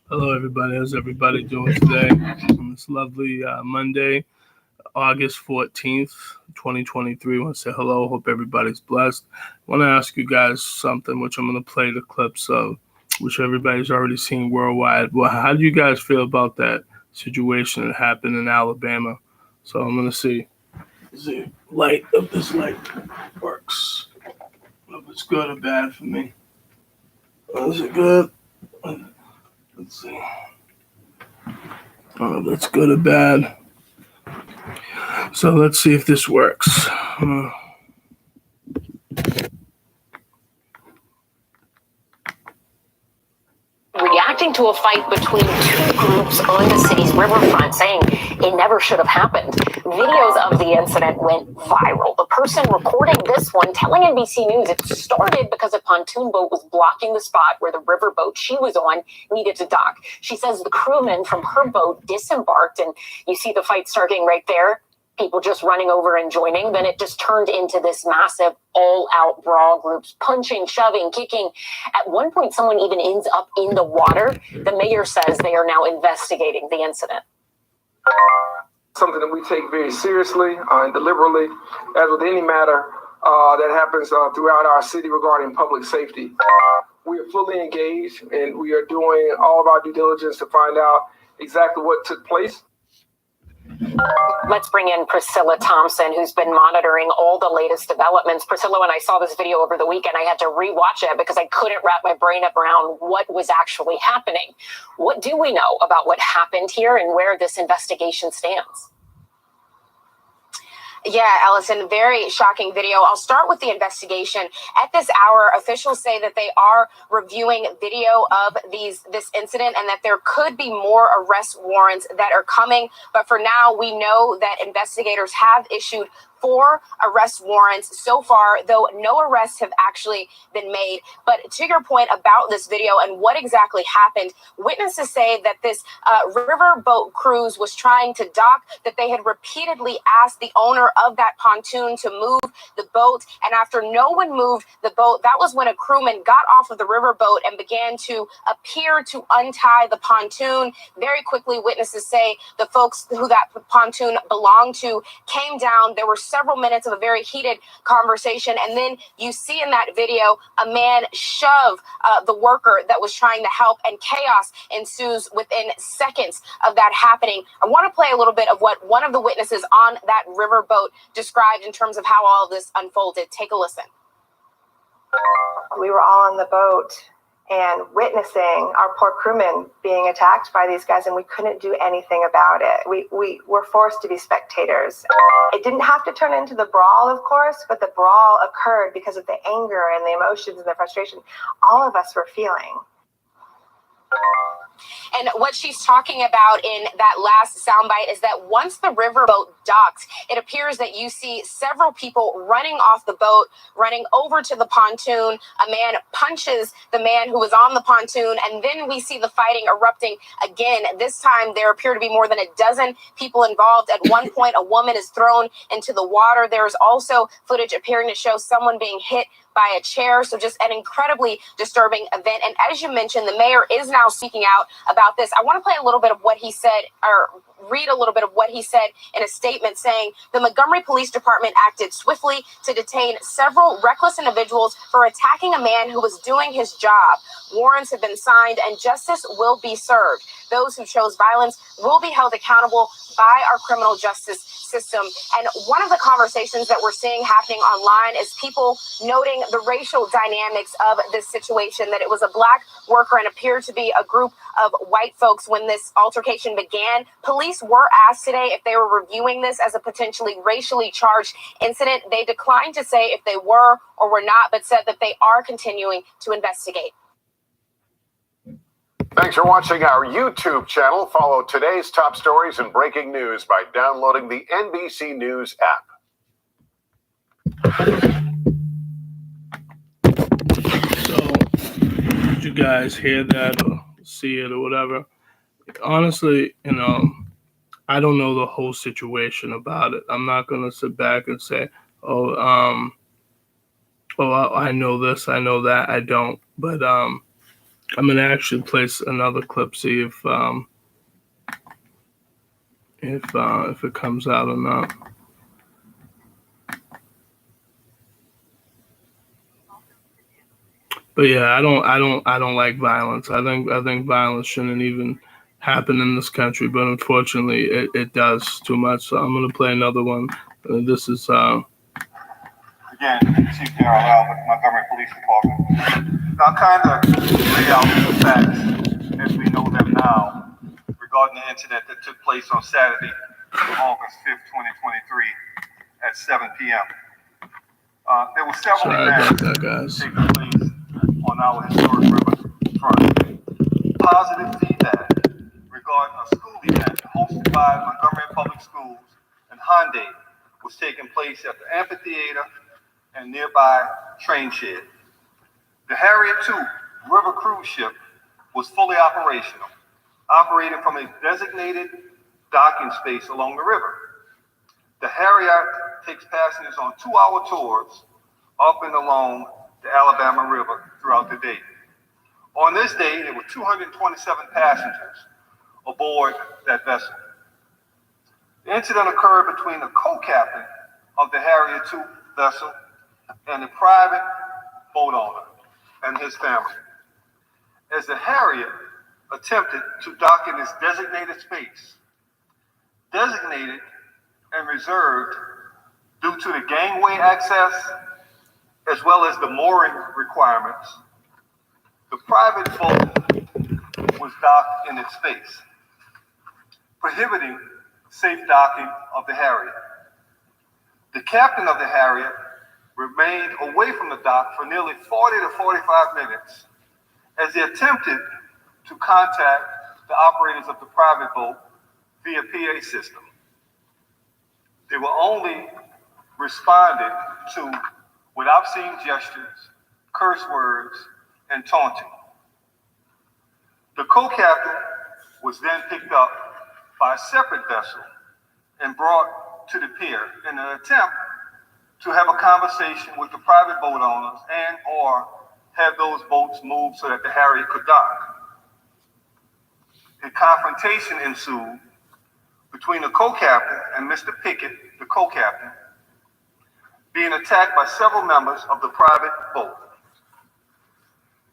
Hello, everybody. How's everybody doing today on this lovely Monday, August 14th, 2023? I want to say hello. Hope everybody's blessed. I want to ask you guys something, which I'm going to play the clips of, which everybody's already seen worldwide. Well, how do you guys feel about that situation that happened in Alabama? So I'm going to see if this light works. If it's good or bad for me. Is it good? Let's see. Oh, that's good or bad. So let's see if this works. Reacting to a fight between two groups on the city's riverfront, saying it never should have happened. Videos of the incident went viral. The person recording this one telling NBC News it started because a pontoon boat was blocking the spot where the riverboat she was on needed to dock. She says the crewman from her boat disembarked, and you see the fight starting right there. People just running over and joining. Then it just turned into this massive all-out brawl, groups punching, shoving, kicking. At one point, someone even ends up in the water. The mayor says they are now investigating the incident. Something that we take very seriously and deliberately, as with any matter that happens throughout our city regarding public safety. We are fully engaged, and we are doing all of our due diligence to find out exactly what took place. Let's bring in Priscilla Thompson, who's been monitoring all the latest developments. Priscilla, when I saw this video over the weekend, I had to rewatch it because I couldn't wrap my brain up around what was actually happening. What do we know about what happened here and where this investigation stands? Yeah, Allison, very shocking video. I'll start with the investigation. At this hour, officials say that they are reviewing video of this incident and that there could be more arrest warrants that are coming. But for now, we know that investigators have issued 4 arrest warrants so far, though no arrests have actually been made. But to your point about this video and what exactly happened, witnesses say that this riverboat cruise was trying to dock, that they had repeatedly asked the owner of that pontoon to move the boat. And after no one moved the boat, that was when a crewman got off of the riverboat and began to appear to untie the pontoon. Very quickly, witnesses say the folks who that pontoon belonged to came down. There were several minutes of a very heated conversation. And then you see in that video a man shove the worker that was trying to help, and chaos ensues within seconds of that happening. I want to play a little bit of what one of the witnesses on that riverboat described in terms of how all of this unfolded. Take a listen. We were all on the boat and witnessing our poor crewmen being attacked by these guys, and we couldn't do anything about it. We were forced to be spectators. It didn't have to turn into the brawl, of course, but the brawl occurred because of the anger and the emotions and the frustration all of us were feeling. And what she's talking about in that last soundbite is that once the riverboat docked, it appears that you see several people running off the boat, running over to the pontoon. A man punches the man who was on the pontoon, and then we see the fighting erupting again. This time, there appear to be more than a dozen people involved. At one point, a woman is thrown into the water. There is also footage appearing to show someone being hit by a chair. So just an incredibly disturbing event. And as you mentioned, the mayor is now speaking out about this. I want to play a little bit of what he said, or read a little bit of what he said in a statement saying the Montgomery Police Department acted swiftly to detain several reckless individuals for attacking a man who was doing his job. Warrants have been signed and justice will be served. Those who chose violence will be held accountable by our criminal justice system. And one of the conversations that we're seeing happening online is people noting the racial dynamics of this situation, that it was a black worker and appeared to be a group of white folks when this altercation began. Police were asked today if they were reviewing this as a potentially racially charged incident. They declined to say if they were or were not, but said that they are continuing to investigate. Thanks for watching our YouTube channel. Follow today's top stories and breaking news by downloading the NBC News app. So, did you guys hear that or see it or whatever? Honestly, I don't know the whole situation about it. I'm not going to sit back and say, I know this, I know that. I don't. But I'm going to actually place another clip, see if it comes out or not. But yeah, I don't like violence. I think violence shouldn't even happen in this country, but unfortunately it does too much. So I'm gonna play another one. This is again, Chief Darrell Albert, Montgomery Police Department. Now, kind of lay out the facts as we know them now regarding the incident that took place on Saturday, August 5th, 2023, at 7 p.m. There were several events taking place on our historic river front. Positive feedback regarding a school event hosted by Montgomery Public Schools and Hyundai was taking place at the amphitheater and nearby train shed. The Harriet II river cruise ship was fully operational, operating from a designated docking space along the river. The Harriet takes passengers on 2-hour tours up and along the Alabama River throughout the day. On this day, there were 227 passengers aboard that vessel. The incident occurred between the co-captain of the Harriet II vessel and a private boat owner and his family. As the Harriet attempted to dock in this designated space, designated and reserved due to the gangway access as well as the mooring requirements, the private boat was docked in its space, prohibiting safe docking of the Harriet. The captain of the Harriet remained away from the dock for nearly 40 to 45 minutes as he attempted to contact the operators of the private boat via PA system. They were only responded to with obscene gestures, curse words, and taunting. The co-captain was then picked up by a separate vessel and brought to the pier in an attempt to have a conversation with the private boat owners and or have those boats moved so that the Harriet could dock. A confrontation ensued between the co-captain and Mr. Pickett, the co-captain, being attacked by several members of the private boat.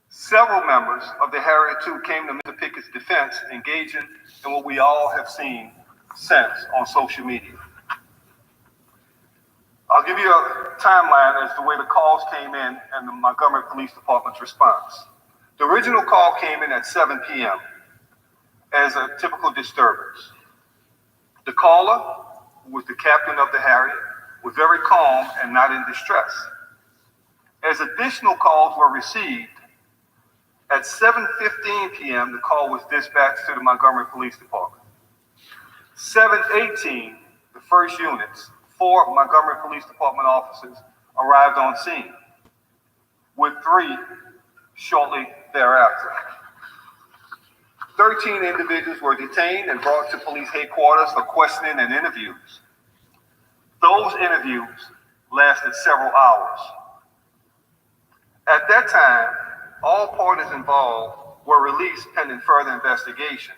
Several members of the Harriet II came to Mr. Pickett's defense, engaging in what we all have seen since on social media. I'll give you a timeline as to the way the calls came in and the Montgomery Police Department's response. The original call came in at 7 p.m. as a typical disturbance. The caller, who was the captain of the Harriet, was very calm and not in distress. As additional calls were received, at 7:15 p.m., the call was dispatched to the Montgomery Police Department. 7:18, the first units, 4 Montgomery Police Department officers arrived on scene, with 3 shortly thereafter. 13 individuals were detained and brought to police headquarters for questioning and interviews. Those interviews lasted several hours. At that time, all parties involved were released pending further investigation,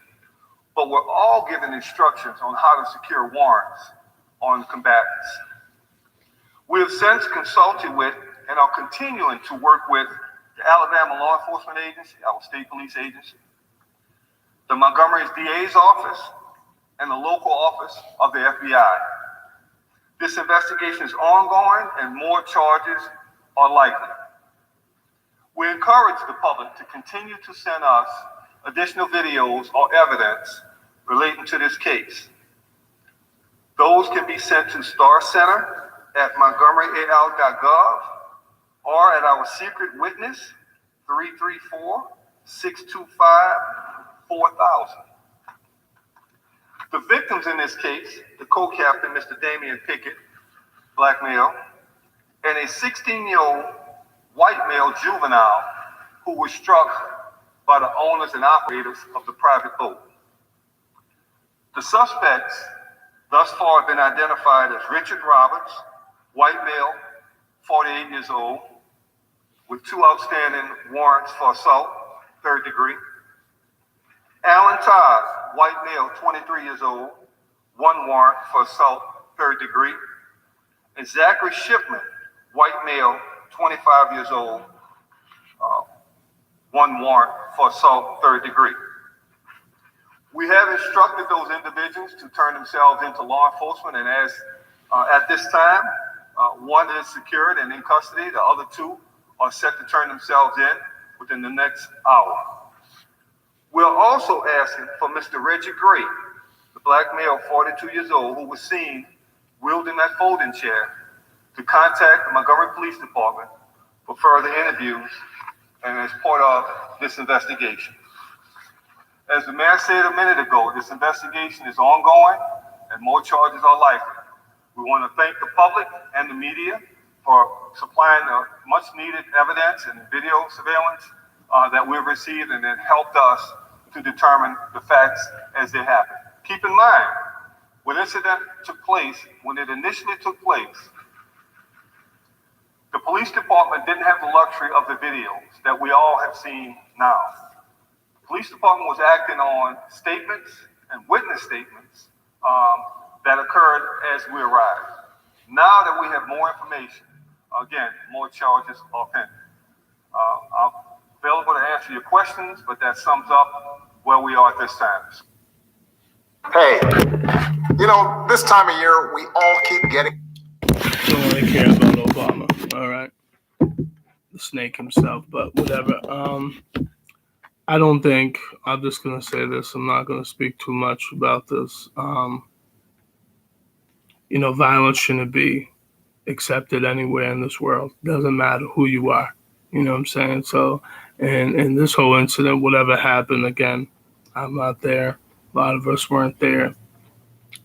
but we're all given instructions on how to secure warrants on combatants. We have since consulted with and are continuing to work with the Alabama Law Enforcement Agency, our state police agency, the Montgomery's DA's office, and the local office of the FBI. This investigation is ongoing and more charges are likely. We encourage the public to continue to send us additional videos or evidence relating to this case. Those can be sent to Star Center at montgomeryal.gov or at our secret witness, 334-625-4000. The victims in this case, the co-captain, Mr. Damian Pickett, black male, and a 16-year-old white male juvenile who was struck by the owners and operators of the private boat. The suspects thus far have been identified as Richard Roberts, white male, 48 years old, with 2 outstanding warrants for assault, 3rd degree. Alan Todd, white male, 23 years old, 1 warrant for assault, 3rd degree. And Zachary Shipman, white male, 25 years old, 1 warrant for assault, 3rd degree. We have instructed those individuals to turn themselves into law enforcement, and as at this time, 1 is secured and in custody. The other 2 are set to turn themselves in within the next hour. We're also asking for Mr. Reggie Gray, the black male, 42 years old, who was seen wielding that folding chair, to contact the Montgomery Police Department for further interviews and as part of this investigation. As the mayor said a minute ago, this investigation is ongoing and more charges are likely. We want to thank the public and the media for supplying the much needed evidence and video surveillance that we've received, and it helped us to determine the facts as they happen. Keep in mind, when the incident took place, when it initially took place, the police department didn't have the luxury of the videos that we all have seen now. The police department was acting on statements and witness statements that occurred as we arrived. Now that we have more information, again, more charges are pending. I'm available to answer your questions, but that sums up where we are at this time. Hey, this time of year, we all keep getting... Don't really care about Obama, all right? The snake himself, but whatever. I don't think, I'm just going to say this, I'm not going to speak too much about this. Violence shouldn't be accepted anywhere in this world. Doesn't matter who you are. You know what I'm saying? So, and this whole incident, whatever happened, again, I'm not there. A lot of us weren't there.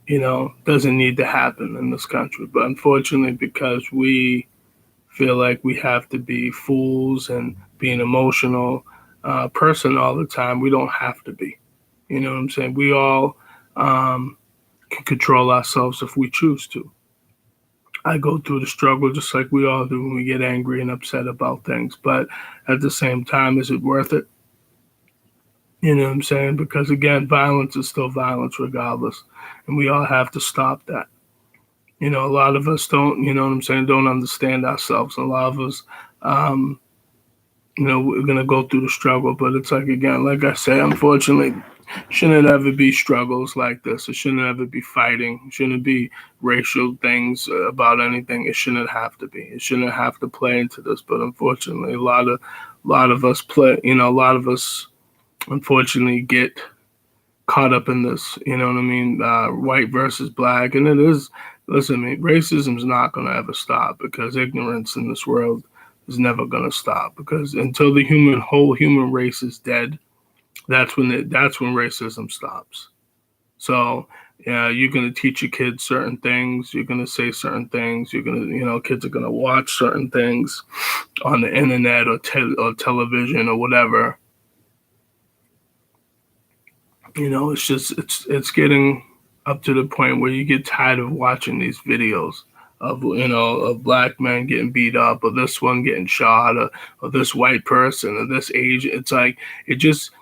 Doesn't need to happen in this country. But unfortunately, because we feel like we have to be fools and be an emotional person all the time, we don't have to be. You know what I'm saying? We all can control ourselves if we choose to. I go through the struggle just like we all do when we get angry and upset about things. But at the same time, is it worth it? You know what I'm saying? Because, again, violence is still violence regardless. And we all have to stop that. A lot of us don't, don't understand ourselves. A lot of us, we're going to go through the struggle. But it's like, again, like I say, unfortunately, shouldn't ever be struggles like this. It shouldn't ever be fighting. It shouldn't be racial things about anything. It shouldn't have to be. It shouldn't have to play into this. But unfortunately, a lot of us play. A lot of us unfortunately get caught up in this. You know what I mean? White versus black, and it is. Listen, racism is not going to ever stop because ignorance in this world is never going to stop. Because until the whole human race is dead, that's when racism stops. So, yeah, you're going to teach your kids certain things. You're going to say certain things. You're going to, kids are going to watch certain things on the internet or television or whatever. It's just, it's getting up to the point where you get tired of watching these videos of, of black men getting beat up, or this one getting shot, or this white person, or this age. It's like, I just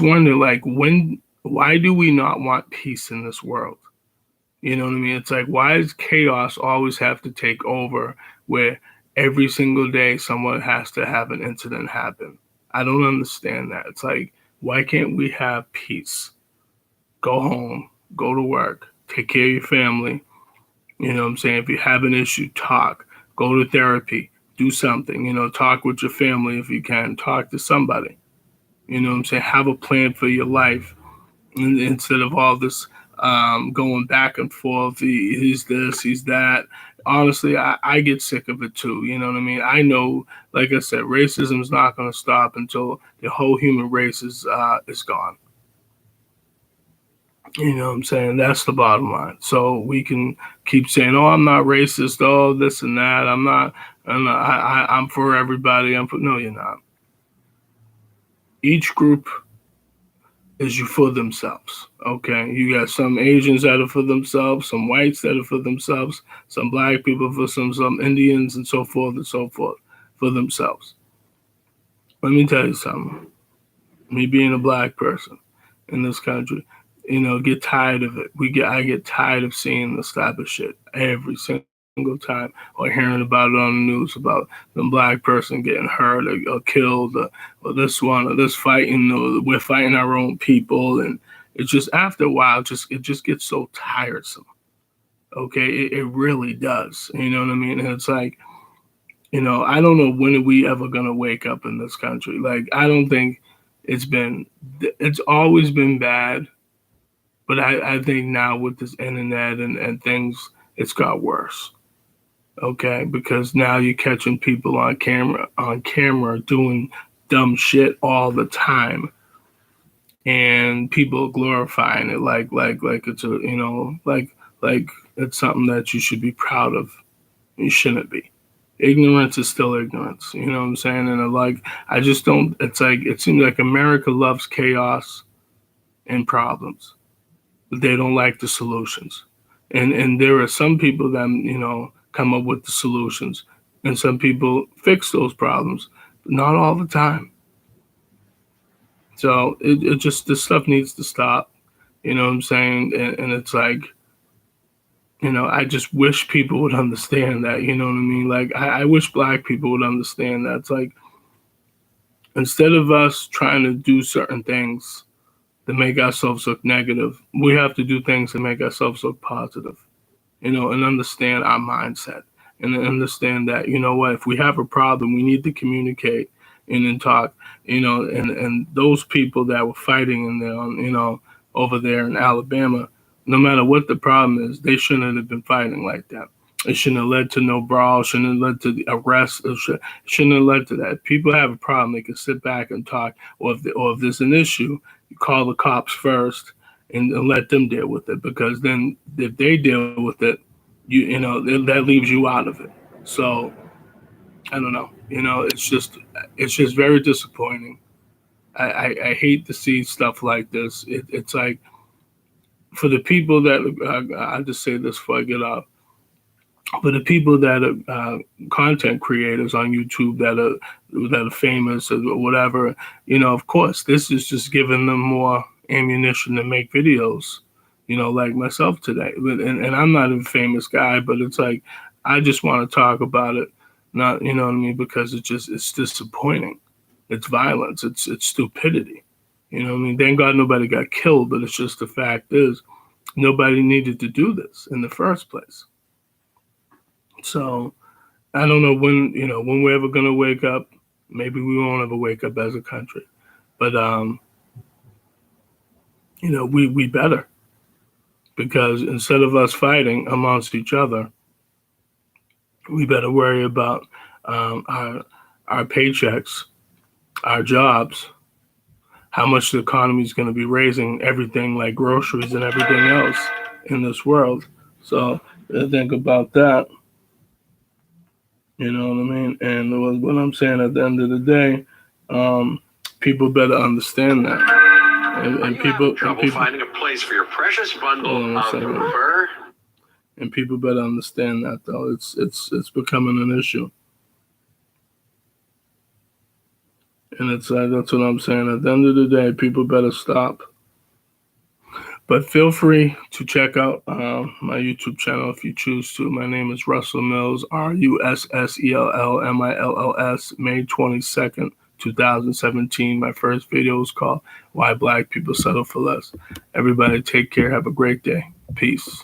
wonder, like, when Why do we not want peace in this world? You know what I mean? It's like, why does chaos always have to take over where every single day someone has to have an incident happen? I don't understand that. It's like, why can't we have peace? Go home, go to work, take care of your family. You know what I'm saying? If you have an issue, talk, go to therapy, do something, talk with your family if you can, talk to somebody. You know what I'm saying? Have a plan for your life instead of all this going back and forth. He's this, he's that. Honestly, I get sick of it too. You know what I mean? I know, like I said, racism is not going to stop until the whole human race is gone. You know what I'm saying? That's the bottom line. So we can keep saying, "Oh, I'm not racist. Oh, this and that. I'm not. I'm for everybody. No, you're not. Each group is you for themselves. Okay, you got some Asians that are for themselves, some whites that are for themselves, some black people for some Indians, and so forth for themselves. Let me tell you something. Me being a black person in this country, get tired of it. I get tired of seeing this type of shit every single time, or hearing about it on the news about the black person getting hurt or killed, or this one or this fighting, or we're fighting our own people, and it's just after a while, it just gets so tiresome. Okay, it really does. You know what I mean? And it's like, I don't know when are we ever gonna wake up in this country. Like, I don't think it's always been bad, but I think now with this internet and things, it's got worse. Okay, because now you're catching people on camera doing dumb shit all the time, and people glorifying it like it's like it's something that you should be proud of. You shouldn't be. Ignorance is still ignorance. You know what I'm saying? And I just don't. It's like, it seems like America loves chaos and problems, but they don't like the solutions. And there are some people that come up with the solutions, and some people fix those problems, but not all the time. So it just, this stuff needs to stop. You know what I'm saying? And it's like, I just wish people would understand that. You know what I mean? Like, I wish black people would understand that. It's like, instead of us trying to do certain things to make ourselves look negative, we have to do things to make ourselves look positive. And understand our mindset, and understand that, what, if we have a problem, we need to communicate and then talk, and those people that were fighting in there, over there in Alabama, no matter what the problem is, they shouldn't have been fighting like that. It shouldn't have led to no brawl, shouldn't have led to the arrest, shouldn't have led to that. If people have a problem, they can sit back and talk, or if there's an issue, you call the cops first and let them deal with it, because then if they deal with it, that leaves you out of it. So I don't know. It's just very disappointing. I hate to see stuff like this. It's like, for the people that I'll just say this before I get off. For the people that are content creators on YouTube that are famous or whatever, of course, this is just giving them more ammunition to make videos, like myself today. And I'm not a famous guy, but it's like, I just want to talk about it, not, you know what I mean, because it's disappointing. It's violence. It's stupidity. You know what I mean? Thank God nobody got killed, but it's just, the fact is, nobody needed to do this in the first place. So I don't know when we're ever gonna wake up. Maybe we won't ever wake up as a country, but we better, because instead of us fighting amongst each other, we better worry about our paychecks, our jobs, how much the economy is going to be raising everything, like groceries and everything else in this world. So think about that. You know what I mean? And what I'm saying, at the end of the day, people better understand that. And people finding a place for your precious bundle of fur. And people better understand that, though. It's becoming an issue. And it's that's what I'm saying. At the end of the day, people better stop But feel free to check out my YouTube channel if you choose to. My name is Russell Mills, RUSSELLMILLS, May 22nd, 2017. My first video was called Why Black People Settle for Less. Everybody take care. Have a great day. Peace.